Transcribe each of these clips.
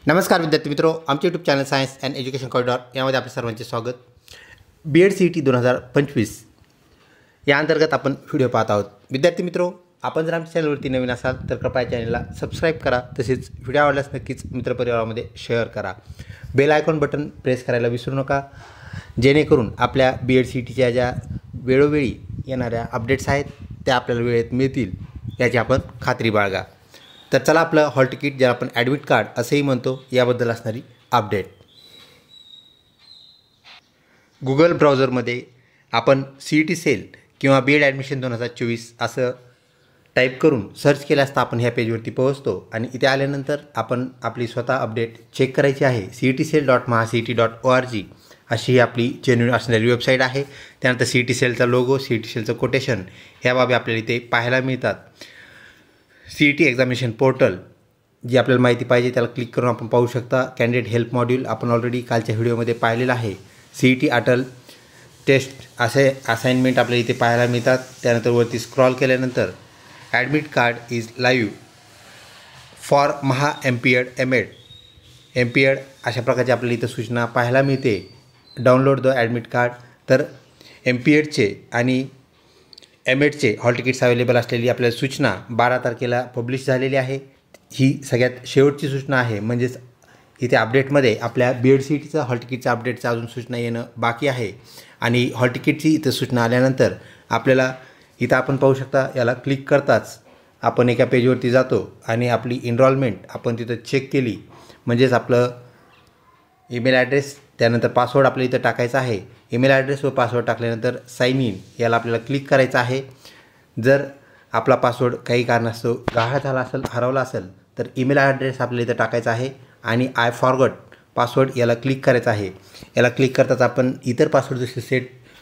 नमस्कार विद्यार्थी मित्रों, आमचे YouTube channel science and education corridor यामध्ये आपल्या सर्वांचे स्वागत। BEd CET 2025 या अंतर्गत आपण व्हिडिओ पाहत आहोत। विद्यार्थी मित्रों, आपण जर आमच्या चॅनलवरती नवीन असाल तर कृपया चॅनलला सबस्क्राईब करा, तसेच व्हिडिओ आवडल्यास नक्कीच मित्रपरिवारामध्ये शेअर करा। बेल आयकॉन बटन प्रेस करायला विसरू नका, जेणेकरून आपल्या BEd CETच्या ज्या वेळोवेळी येणाऱ्या अपडेट्स आहेत त्या आपल्याला वेळेत मिळतील याची आपण खात्री बाळगा। तर चला आपलं हॉल तिकीट ज्याला आपण ॲडमिट कार्ड असेही म्हणतो याबद्दल असणारी अपडेट। गुगल ब्राउझरमध्ये आपण CET सेल किंवा BEd ॲडमिशन 2024 असं टाईप करून सर्च केल्यास तर आपण ह्या पेजवरती पोहोचतो आणि इथे आल्यानंतर आपण आपली स्वतः अपडेट चेक करायची आहे। cetcell.mahacet.org अशी ही आपली जेन्युइन असणारी वेबसाईट आहे। त्यानंतर CET सेलचा लोगो, CET सेलचं कोटेशन ह्या बाबी आपल्याला इथे पाहायला मिळतात। CET एक्झामिनेशन पोर्टल जी आपल्याला माहिती पाहिजे त्याला क्लिक करून आपण पाहू शकता। कॅन्डिडेट हेल्प मॉड्यूल आपण ऑलरेडी कालच्या व्हिडिओमध्ये पाहिलेलं आहे। CET अटल टेस्ट असे असाइनमेंट आपल्याला इथे पाहायला मिळतात। त्यानंतर वरती स्क्रॉल केल्यानंतर admit card is live for Maha MPEd अशा प्रकारची आपल्याला इथं सूचना पाहायला मिळते। Download the admit card. तर MPEdचे आणि MEdचे हॉल तिकीट्स अवेलेबल असलेली आपल्याला सूचना 12 तारखेला पब्लिश झालेली आहे। ही सगळ्यात शेवटची सूचना आहे, म्हणजेच इथे अपडेटमध्ये आपल्या BEd CETचं हॉल तिकीटचं अपडेटचं अजून सूचना येणं बाकी आहे। आणि हॉल तिकीटची इथं सूचना आल्यानंतर आपल्याला इथं आपण पाहू शकता, याला क्लिक करताच आपण एका पेजवरती जातो आणि आपली एनरोलमेंट आपण तिथं चेक केली, म्हणजेच आपलं ईमेल ॲड्रेस त्यानंतर पासवर्ड आपल्याला इथं टाकायचा आहे। ईमेल ॲड्रेस व पासवर्ड टाकल्यानंतर साइन इन याला आपल्याला क्लिक करायचं आहे। जर आपला पासवर्ड काही कारणास्तव गहाळ झाला असेल, हरवला असेल तर ईमेल ॲड्रेस आपल्याला इथं टाकायचा आहे आणि आय फॉरगॉट पासवर्ड याला क्लिक करायचं आहे। याला क्लिक करताच आपण इतर पासवर्ड जसे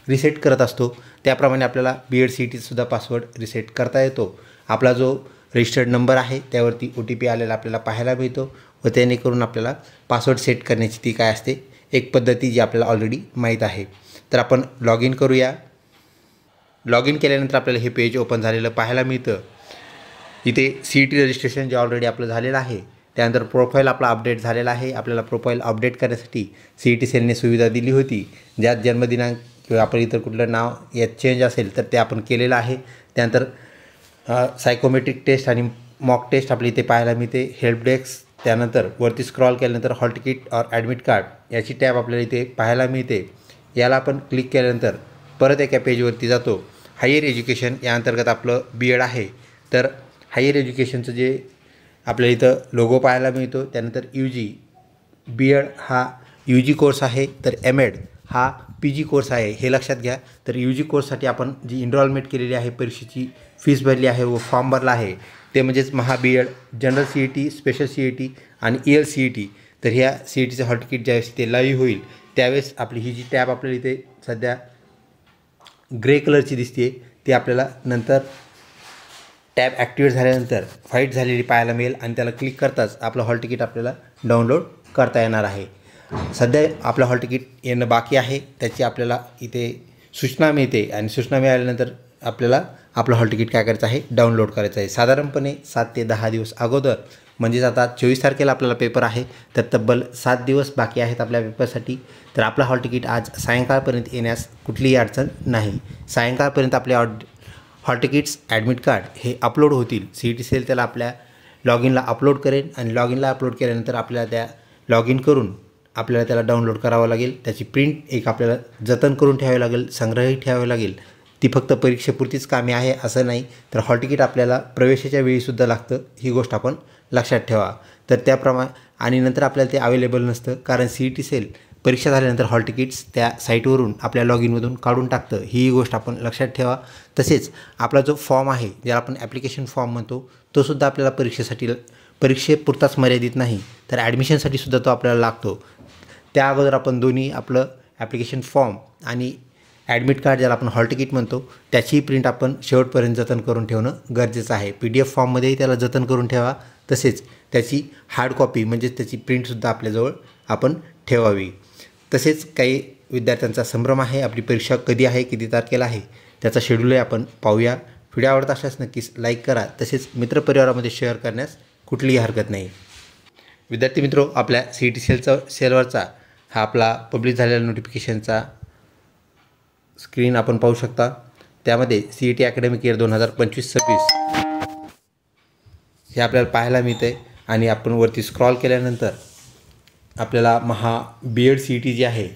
रिसेट करत असतो त्याप्रमाणे आपल्याला BEd CETसुद्धा पासवर्ड रिसेट करता येतो। आपला जो रजिस्टर्ड नंबर आहे त्यावरती OTP आलेला आपल्याला पाहायला मिळतो व त्याने करून आपल्याला पासवर्ड सेट करण्याची ती काय असते एक पद्धती जी आपल्याला ऑलरेडी माहीत आहे। तर आपण लॉग इन करूया। लॉग इन केल्यानंतर आपल्याला हे पेज ओपन झालेलं पाहायला मिळतं। इथे CET रजिस्ट्रेशन जे ऑलरेडी आपलं झालेलं आहे, त्यानंतर प्रोफाईल आपला अपडेट झालेला आहे। आपल्याला प्रोफाईल अपडेट करण्यासाठी CET सेलने सुविधा दिली होती, ज्यात जन्मदिनांक किंवा आपण इतर कुठलं नाव यात चेंज असेल तर ते आपण केलेलं आहे। त्यानंतर सायकोमेट्रिक टेस्ट आणि मॉक टेस्ट आपल्या इथे पाहायला मिळते। हेल्प डेस्क, त्यानंतर वरती स्क्रॉल केल्यानंतर हॉल तिकीट और ॲडमिट कार्ड याची टॅब आपल्याला इथे पाहायला मिळते। याला आपण क्लिक केल्यानंतर परत एका पेजवरती जातो। हायर एज्युकेशन या अंतर्गत आपलं BEd आहे, तर हायर एज्युकेशनचं जे आपल्याला इथं लोगो पाहायला मिळतो। त्यानंतर UG BEd हा UG कोर्स आहे, तर MEd हा PG कोर्स आहे, हे लक्षात घ्या। तर UG कोर्ससाठी आपण जी एनरोलमेंट केलेली आहे, परीक्षेची फीस भरली आहे व फॉर्म भरला आहे ते म्हणजेच महा BEd, general CET, special CET आणि EL CET। तर ह्या CETचं हॉल तिकीट ज्यावेळेस ते लाईव्ह होईल त्यावेळेस आपली ही जी टॅब आपल्याला इथे सध्या ग्रे कलरची दिसते ती आपल्याला नंतर टॅब ॲक्टिवेट झाल्यानंतर व्हाईट झालेली पाहायला मिळेल आणि त्याला क्लिक करताच आपलं हॉल तिकीट आपल्याला डाउनलोड करता येणार आहे। सध्या आपलं हॉल तिकीट येणं बाकी आहे, त्याची आपल्याला इथे सूचना मिळते आणि सूचना मिळाल्यानंतर आपल्याला आपलं हॉल तिकीट काय करायचं आहे, डाउनलोड करायचं आहे। साधारणपणे 7 ते 10 दिवस अगोदर, म्हणजेच आता 24 तारखेला आपल्याला पेपर आहे, तर तब्बल 7 दिवस बाकी आहेत आपल्या पेपरसाठी। तर आपला हॉल तिकीट आज सायंकाळपर्यंत येण्यास कुठलीही अडचण नाही। सायंकाळपर्यंत आपले हॉल तिकीट्स ॲडमिट कार्ड हे अपलोड होतील। CET सेल त्याला आपल्या लॉग इनला अपलोड करेल आणि लॉग इनला अपलोड केल्यानंतर आपल्याला त्या लॉग इन करून आपल्याला त्याला डाउनलोड करावं लागेल। त्याची प्रिंट एक आपल्याला जतन करून ठेवावी लागेल, संग्रही ठेवावी लागेल। ती फक्त परीक्षेपुरतीच कामे आहे असं नाही, तर हॉल तिकीट आपल्याला प्रवेशाच्या वेळीसुद्धा लागतं, ही गोष्ट आपण लक्षात ठेवा। तर त्याप्रमाणे आणि नंतर आपल्याला ते अवेलेबल नसतं, कारण CET सेल परीक्षा झाल्यानंतर हॉल तिकीट्स त्या साईटवरून आपल्या लॉग इनमधून काढून टाकतं, ही गोष्ट आपण लक्षात ठेवा। तसेच आपला जो फॉर्म आहे ज्याला आपण ॲप्लिकेशन फॉर्म म्हणतो तो सुद्धा आपल्याला परीक्षेपुरताच मर्यादित नाही, तर ॲडमिशनसाठी सुद्धा तो आपल्याला लागतो। त्या अगोदर आपण दोन्ही आपलं ॲप्लिकेशन फॉर्म आणि ॲडमिट कार्ड ज्याला आपण हॉल तिकीट म्हणतो त्याचीही प्रिंट आपण शेवटपर्यंत जतन करून ठेवणं गरजेचं आहे। PDF फॉर्ममध्येही त्याला जतन करून ठेवा, तसेच त्याची हार्ड कॉपी म्हणजेच त्याची प्रिंटसुद्धा आपल्याजवळ आपण ठेवावी। तसेच काही विद्यार्थ्यांचा संभ्रम आहे, आपली परीक्षा कधी आहे, किती तारखेला आहे, त्याचा शेड्यूलही आपण पाहूया। व्हिडिओ आवडत असल्यास नक्कीच लाईक करा, तसेच मित्रपरिवारामध्ये शेअर करण्यास कुठलीही हरकत नाही। विद्यार्थी मित्रो, आपल्या CET सेलवरचा हा आपला पब्लिश झालेला नोटिफिकेशनचा स्क्रीन आपण पाहू शकता। त्यामध्ये CET अकॅडमिक इयर 2025-26 हे आपल्याला पाहायला मिळते आणि आपण वरती स्क्रॉल केल्यानंतर आपल्याला BEd CET जी आहे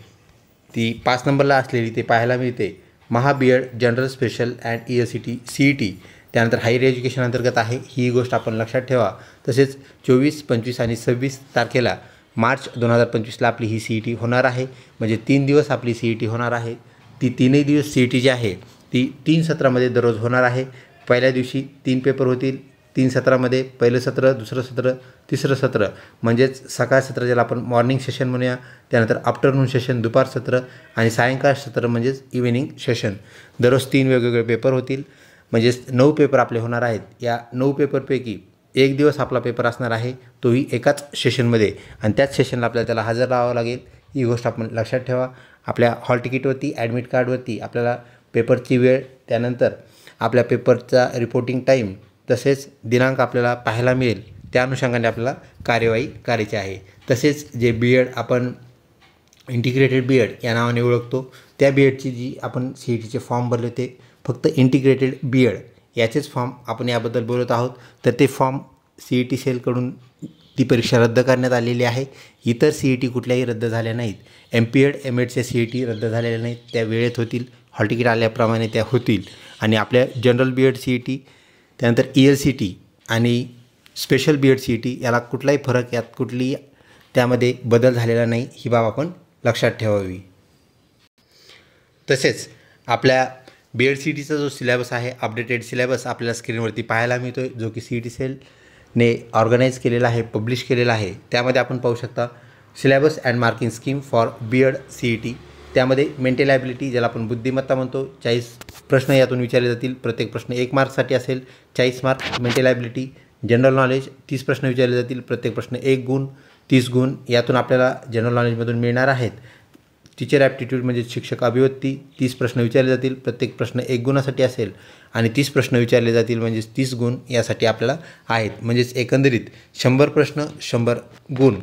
ती 5 नंबरला असलेली ते पाहायला मिळते। BEd general special and ESCT CET त्यानंतर हायर एज्युकेशन अंतर्गत आहे, ही गोष्ट आपण लक्षात ठेवा। तसेच 24, 25 आणि 26 तारखेला मार्च 2025ला आपली ही CET होणार आहे, म्हणजे 3 दिवस आपली CET होणार आहे। ती तीनही दिवस CET जी आहे ती 3 सत्रामध्ये दररोज होणार आहे। पहिल्या दिवशी 3 पेपर होतील 3 सत्रामध्ये, पहिलं सत्र, दुसरं सत्र, तिसरं सत्र म्हणजेच सकाळ सत्र ज्याला आपण मॉर्निंग सेशन म्हणूया, त्यानंतर आफ्टरनून सेशन दुपार सत्र आणि सायंकाळ सत्र म्हणजेच इव्हिनिंग सेशन। दररोज 3 वेगवेगळे पेपर होतील, म्हणजेच 9 पेपर आपले होणार आहेत। या 9 पेपरपैकी एक दिवस आपला पेपर असणार आहे, तोही एकाच सेशनमध्ये, आणि त्याच सेशनला आपल्याला त्याला हजर राहावं लागेल। ही गोष्ट आपण लक्षात ठेवा। आपल्या हॉल तिकीटवरती ॲडमिट कार्डवरती आपल्याला पेपरची वेळ, त्यानंतर आपल्या पेपरचा रिपोर्टिंग टाईम तसेच दिनांक आपल्याला पाहायला मिळेल। त्या अनुषंगाने आपल्याला कार्यवाही करायची आहे। तसेच जे BEd आपण इंटिग्रेटेड BEd या नावाने ओळखतो, त्या BEdची जी आपण CETचे फॉर्म भरले होते, फक्त इंटिग्रेटेड BEd याचेच फॉर्म आपण याबद्दल बोलत आहोत। तर ते फॉर्म CET सेलकडून ती परीक्षा रद्द करण्यात आलेली आहे। इतर CET कुठल्याही रद्द झाल्या नाहीत। MPEd MATचे CET रद्द झालेल्या नाहीत, त्या वेळेत होतील, हॉल तिकीट आल्याप्रमाणे त्या होतील। आणि आपल्या जनरल BEd CET त्यानंतर ELCT आणि स्पेशल BEd CET याला कुठलाही फरक, यात कुठलीही त्यामध्ये बदल झालेला नाही, ही बाब आपण लक्षात ठेवावी। तसेच आपल्या BEd CETचा जो सिलेबस आहे, अपडेटेड सिलेबस आपल्याला स्क्रीनवरती पाहायला मिळतो आहे, जो की CET सेलने ऑर्गनाईज केलेला आहे, पब्लिश केलेला आहे। त्यामध्ये आपण पाहू शकता syllabus and marking scheme for BEd CET। त्यामध्ये मेंटल ॲबिलिटी ज्याला आपण बुद्धिमत्ता म्हणतो, 40 प्रश्न यातून विचारले जातील। प्रत्येक प्रश्न 1 मार्कसाठी असेल, 40 mark. Mental ability general knowledge 30 प्रश्न विचारले जातील, प्रत्येक प्रश्न 1 गुण, 30 गुण यातून आपल्याला जनरल नॉलेजमधून मिळणार आहेत। टीचर ॲप्टिट्यूड म्हणजे शिक्षक अभिव्यक्ती 30 प्रश्न विचारले जातील, प्रत्येक प्रश्न 1 गुणासाठी असेल आणि 30 प्रश्न विचारले जातील, म्हणजेच 30 गुण यासाठी आपल्याला आहेत। म्हणजेच एकंदरीत 100 प्रश्न 100 गुण।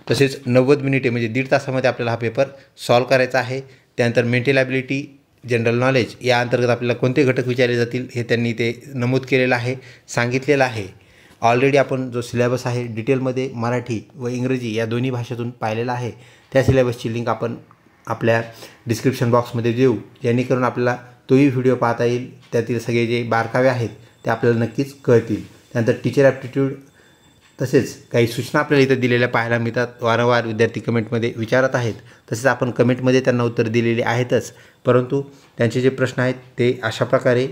तसेच 90 मिनिटे म्हणजे 1.5 तासामध्ये आपल्याला हा पेपर सॉल्व करायचा आहे। त्यानंतर मेंटल ॲबिलिटी जनरल नॉलेज या अंतर्गत आपल्याला कोणते घटक विचारले जातील हे त्यांनी ते नमूद केलेलं आहे, सांगितलेलं आहे। ऑलरेडी आपण जो सिलेबस आहे डिटेलमध्ये मराठी व इंग्रजी या दोन्ही भाषेतून पाहिलेला आहे। त्या सिलेबसची लिंक आपण आपल्या डिस्क्रिप्शन बॉक्समध्ये देऊ, जेणेकरून आपल्याला तोही व्हिडिओ पाहता येईल। त्यातील सगळे जे बारकावे आहेत ते आपल्याला नक्कीच कळतील। त्यानंतर टीचर ॲप्टिट्यूड तसेच काही सूचना आपल्याला इथं दिलेल्या पाहायला मिळतात। वारंवार विद्यार्थी कमेंटमध्ये विचारत आहेत, तसेच आपण कमेंटमध्ये त्यांना उत्तर दिलेली आहेतच, परंतु त्यांचे जे प्रश्न आहेत ते अशा प्रकारे,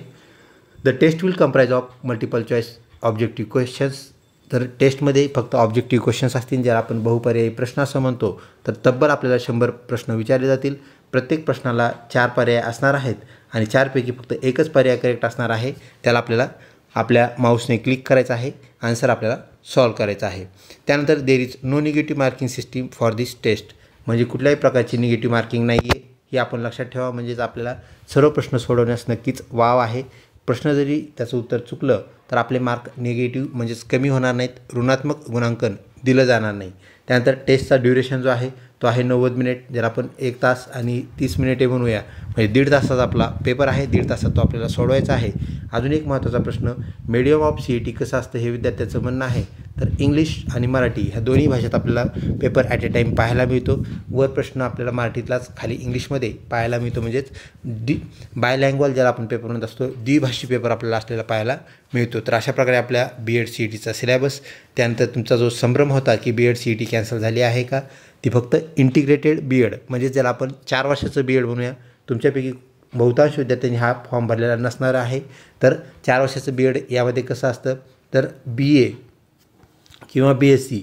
the test will comprise of multiple choice objective questions. तर टेस्टमध्ये फक्त ऑब्जेक्टिव्ह क्वेश्चन्स असतील, ज्याला आपण बहुपर्यायी प्रश्न असं म्हणतो। तर तब्बल आपल्याला 100 प्रश्न विचारले जातील। प्रत्येक प्रश्नाला 4 पर्याय असणार आहेत आणि 4 पैकी फक्त एकच पर्याय करेक्ट असणार आहे। त्याला आपल्याला आपल्या माऊसने क्लिक करायचं आहे, आन्सर आपल्याला सॉल्व करायचा आहे। त्यानंतर there is no negative marking system for this test, म्हणजे कुठल्याही प्रकारची निगेटिव्ह मार्किंग नाही आहे, हे आपण लक्षात ठेवा। म्हणजेच आपल्याला सर्व प्रश्न सोडवण्यास नक्कीच वाव आहे। प्रश्न जरी त्याचं उत्तर चुकलं तर आपले मार्क निगेटिव्ह म्हणजेच कमी होणार नाहीत, ऋणात्मक गुणांकन दिलं जाणार नाही। त्यानंतर टेस्टचा ड्युरेशन जो आहे तो आहे 90 मिनिट, ज्याला आपण 1 तास आणि 30 मिनिटे म्हणूया, म्हणजे 1.5 तासाचा आपला पेपर आहे। 1.5 तासात तो आपल्याला सोडवायचा आहे। अजून एक महत्त्वाचा प्रश्न, मीडियम ऑफ CET कसं असतं हे विद्यार्थ्याचं म्हणणं आहे। तर इंग्लिश आणि मराठी ह्या दोन्ही भाषेत आपल्याला पेपर ॲट ए टाईम पाहायला मिळतो। वर प्रश्न आपल्याला मराठीतलाच खाली इंग्लिशमध्ये पाहायला मिळतो, म्हणजेच बायलँग्वेज ज्याला आपण पेपर म्हणत असतो, द्विभाषी पेपर आपल्याला असलेला पाहायला मिळतो। तर अशा प्रकारे आपल्या BEd CETचा सिलेबस। त्यानंतर तुमचा जो संभ्रम होता की BEd CET कॅन्सल झाली आहे का, ती फक्त इंटिग्रेटेड BEd म्हणजे ज्याला आपण 4 वर्षाचं BEd म्हणूया, तुमच्यापैकी बहुतांश विद्यार्थ्यांनी हा फॉर्म भरलेला नसणार आहे। तर 4 वर्षाचं BEd यामध्ये कसं असतं, तर BA किंवा BSc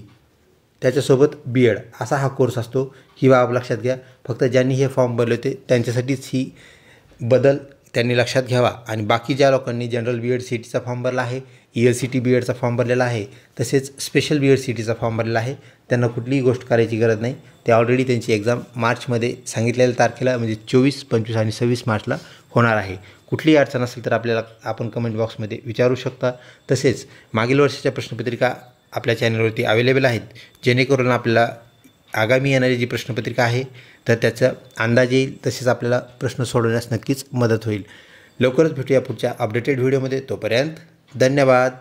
त्याच्यासोबत BEd असा हा कोर्स असतो, ही बाब लक्षात घ्या। फक्त ज्यांनी हे फॉर्म भरले होते त्यांच्यासाठीच ही बदल त्यांनी लक्षात घ्यावा। आणि बाकी ज्या लोकांनी जनरल BEd CETचा फॉर्म भरला आहे, ELCT BEdचा फॉर्म भरलेला आहे, तसेच स्पेशल BEd CETचा फॉर्म भरलेला आहे, त्यांना कुठलीही गोष्ट करायची गरज नाही। ते ऑलरेडी त्यांची एक्झाम मार्चमध्ये सांगितलेल्या तारखेला म्हणजे 24, 25 आणि 26 मार्चला होणार आहे। कुठलीही अडचण असेल तर आपल्याला आपण कमेंट बॉक्समध्ये विचारू शकता। तसेच मागील वर्षाच्या प्रश्नपत्रिका आपल्या चॅनलवरती अवेलेबल आहेत, जेणेकरून आपल्याला आगामी येणारी जी प्रश्नपत्रिका आहे तर त्याचा अंदाज येईल, तसेच आपल्याला प्रश्न सोडवण्यास नक्कीच मदत होईल. लवकरच भेटूया पुढच्या अपडेटेड व्हिडिओमध्ये. तोपर्यंत धन्यवाद.